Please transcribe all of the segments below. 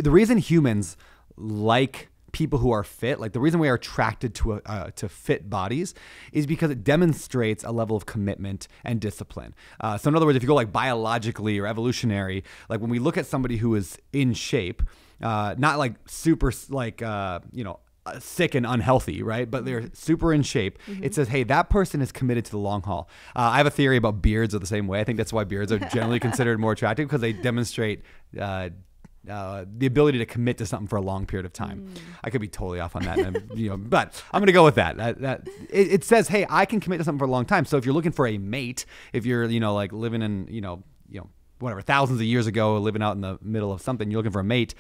the reason humans like people who are fit, like the reason we are attracted to fit bodies is because it demonstrates a level of commitment and discipline. So in other words, if you go like biologically or evolutionary, like when we look at somebody who is in shape, not like super like, sick and unhealthy, right? But they're super in shape. It says, hey, that person is committed to the long haul. I have a theory about beards are the same way. I think that's why beards are generally considered more attractive, because they demonstrate the ability to commit to something for a long period of time. I could be totally off on that, but I'm going to go with that. It says, hey, I can commit to something for a long time. So if you're looking for a mate, if you're, like living in, whatever, thousands of years ago, living out in the middle of something, you're looking for a mate,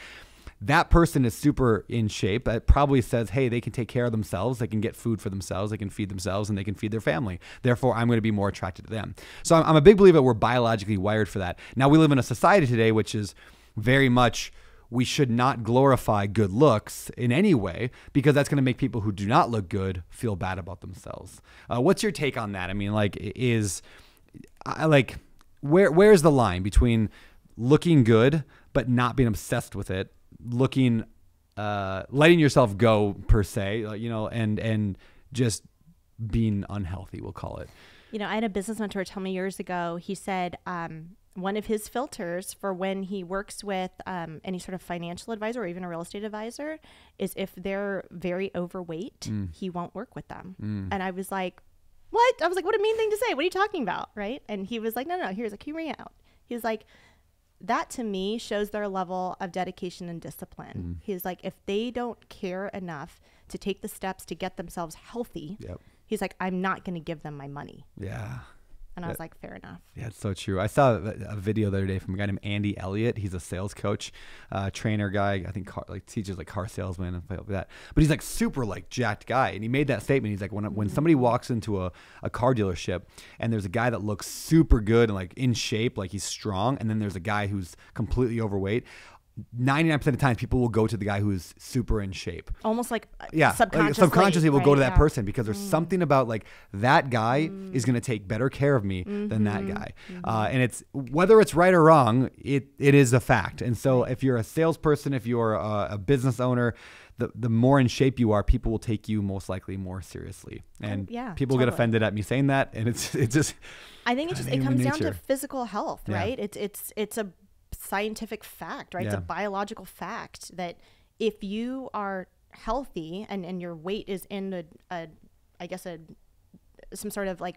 that person is super in shape. It probably says, hey, they can take care of themselves. They can get food for themselves. They can feed themselves, and they can feed their family. Therefore, I'm going to be more attracted to them. So I'm a big believer that we're biologically wired for that. Now, we live in a society today which is very much, we should not glorify good looks in any way, because that's going to make people who do not look good feel bad about themselves. What's your take on that? I mean, where's the line between looking good but not being obsessed with it, letting yourself go per se, and just being unhealthy, we'll call it. I had a business mentor tell me years ago, he said, one of his filters for when he works with any sort of financial advisor or even a real estate advisor is if they're very overweight, he won't work with them. And I was like, what? I was like, what a mean thing to say. What are you talking about? Right? And he was like, no. He was like, hear me out. He was like, that to me shows their level of dedication and discipline. He's like, if they don't care enough to take the steps to get themselves healthy, he's like, I'm not going to give them my money. Yeah. And I was like, fair enough. Yeah, it's so true. I saw a video the other day from a guy named Andy Elliott. He's a sales coach, trainer guy. I think teaches like car salesman and stuff like that. But he's like super like jacked guy. And he made that statement. He's like, when somebody walks into a car dealership and there's a guy that looks super good and like in shape, like he's strong, and then there's a guy who's completely overweight, 99% of the time people will go to the guy who's super in shape. Almost like subconsciously will go to that person, because there's something about like that guy is going to take better care of me than that guy. And it's, whether it's right or wrong, it is a fact. And so if you're a salesperson, if you're a business owner, the more in shape you are, people will take you most likely more seriously. And people get offended at me saying that. And it's just, I think it comes down to physical health, right? It's a scientific fact, right? It's a biological fact that if you are healthy and your weight is in some sort of like,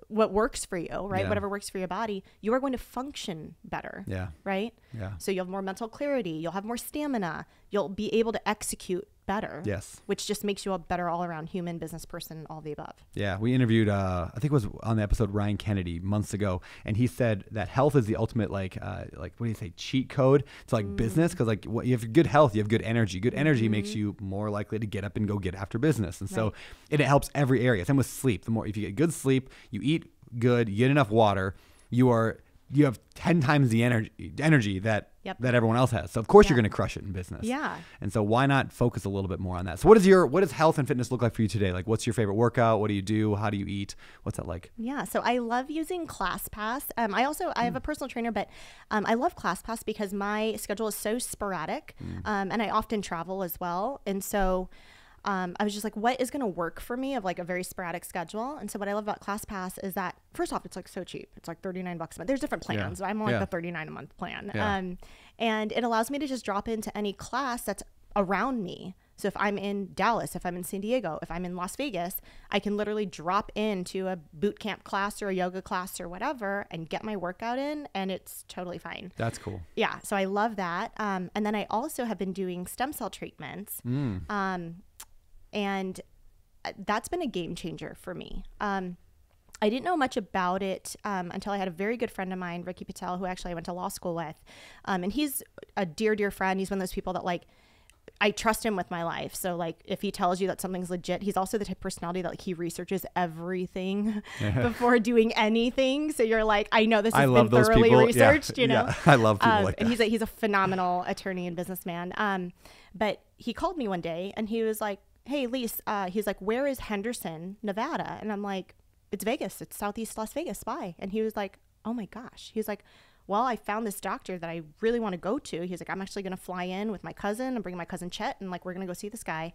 what works for you, right? Whatever works for your body, you are going to function better. Right? So you'll have more mental clarity, you'll have more stamina, you'll be able to execute better. Which just makes you a better all-around human, business person, all the above. We interviewed I think it was on the episode Ryan Kennedy months ago, and he said that health is the ultimate like what do you say, cheat code to like business, because like you have good health, you have good energy. Good energy makes you more likely to get up and go get after business. And so it helps every area. Same with sleep. If you get good sleep, you eat good, you get enough water, you have 10 times the energy that everyone else has. So of course you're going to crush it in business. And so why not focus a little bit more on that? So what does health and fitness look like for you today? Like, what's your favorite workout? What do you do? How do you eat? What's that like? So I love using ClassPass. I have a personal trainer, but I love ClassPass because my schedule is so sporadic, and I often travel as well. And so I was just like, what is going to work for me of like a very sporadic schedule? And so what I love about ClassPass is that, first off, it's like so cheap. It's like $39 a month. There's different plans. I'm on like the $39 a month plan. And it allows me to just drop into any class that's around me. So if I'm in Dallas, if I'm in San Diego, if I'm in Las Vegas, I can literally drop into a boot camp class or a yoga class or whatever and get my workout in, and it's totally fine. That's cool. So I love that. And then I also have been doing stem cell treatments. And that's been a game changer for me. I didn't know much about it until I had a very good friend of mine, Ricky Patel, who actually I went to law school with. And he's a dear, dear friend. He's one of those people that like, I trust him with my life. So like, if he tells you that something's legit, he's also the type of personality that like he researches everything before doing anything. So you're like, I know this has been thoroughly researched, you know? I love people like that. And he's a phenomenal attorney and businessman. But he called me one day and he was like, hey, Lise, he's like, where is Henderson, Nevada? And I'm like, it's Vegas. It's Southeast Las Vegas. Bye. And he was like, oh my gosh. He was like, well, I found this doctor that I really want to go to. He's like, I'm actually going to fly in with my cousin and bring my cousin Chet, and like, we're going to go see this guy.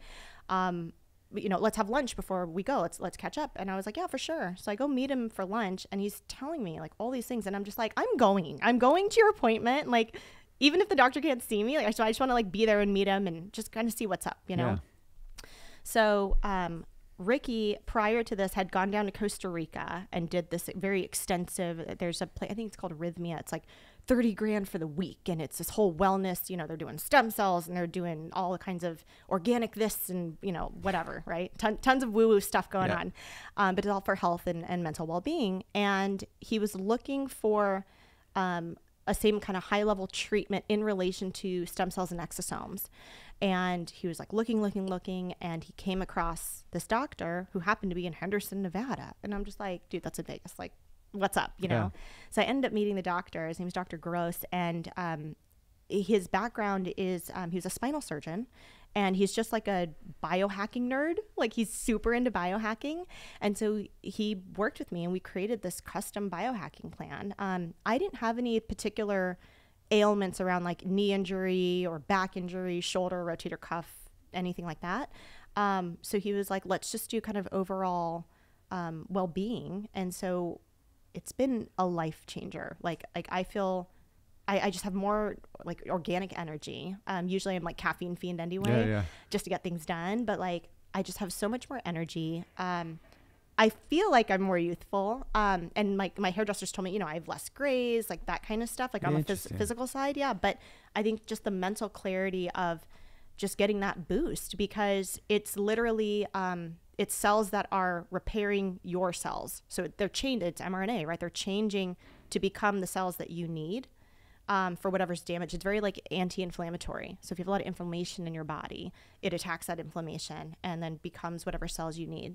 You know, let's have lunch before we go. Let's catch up. And I was like, yeah, for sure. So I go meet him for lunch, and he's telling me like all these things, and I'm just like, I'm going to your appointment. Like, even if the doctor can't see me, like, I just want to like be there and meet him and just kind of see what's up, you know? Yeah. So, Ricky, prior to this, had gone down to Costa Rica and did this very extensive, there's a place, I think it's called Rhythmia. It's like $30,000 for the week. And it's this whole wellness, you know, they're doing stem cells and they're doing all the kinds of organic this and, you know, whatever, right? Tons of woo-woo stuff going on. But it's all for health and mental well-being. And he was looking for a same kind of high-level treatment in relation to stem cells and exosomes. And he was like looking, and he came across this doctor who happened to be in Henderson, Nevada. And I'm just like, dude, that's in Vegas. Like, what's up, you know? So I ended up meeting the doctor. His name is Dr. Gross. And his background is he was a spinal surgeon. And he's just like a biohacking nerd. Like, he's super into biohacking. And so he worked with me, and we created this custom biohacking plan. I didn't have any particular ailments around like knee injury or back injury, shoulder, rotator cuff, anything like that. So he was like, let's just do kind of overall well-being. And so it's been a life changer. Like I feel I just have more like organic energy. Usually I'm like caffeine fiend anyway, just to get things done. But like, I just have so much more energy. I feel like I'm more youthful. And like my hairdressers told me, you know, I have less grays, like that kind of stuff, like on the physical side. Yeah. But I think just the mental clarity of just getting that boost, because it's literally, it's cells that are repairing your cells. So they're changed, it's mRNA, right? They're changing to become the cells that you need. For whatever's damaged. It's very like anti-inflammatory. So if you have a lot of inflammation in your body, it attacks that inflammation and then becomes whatever cells you need.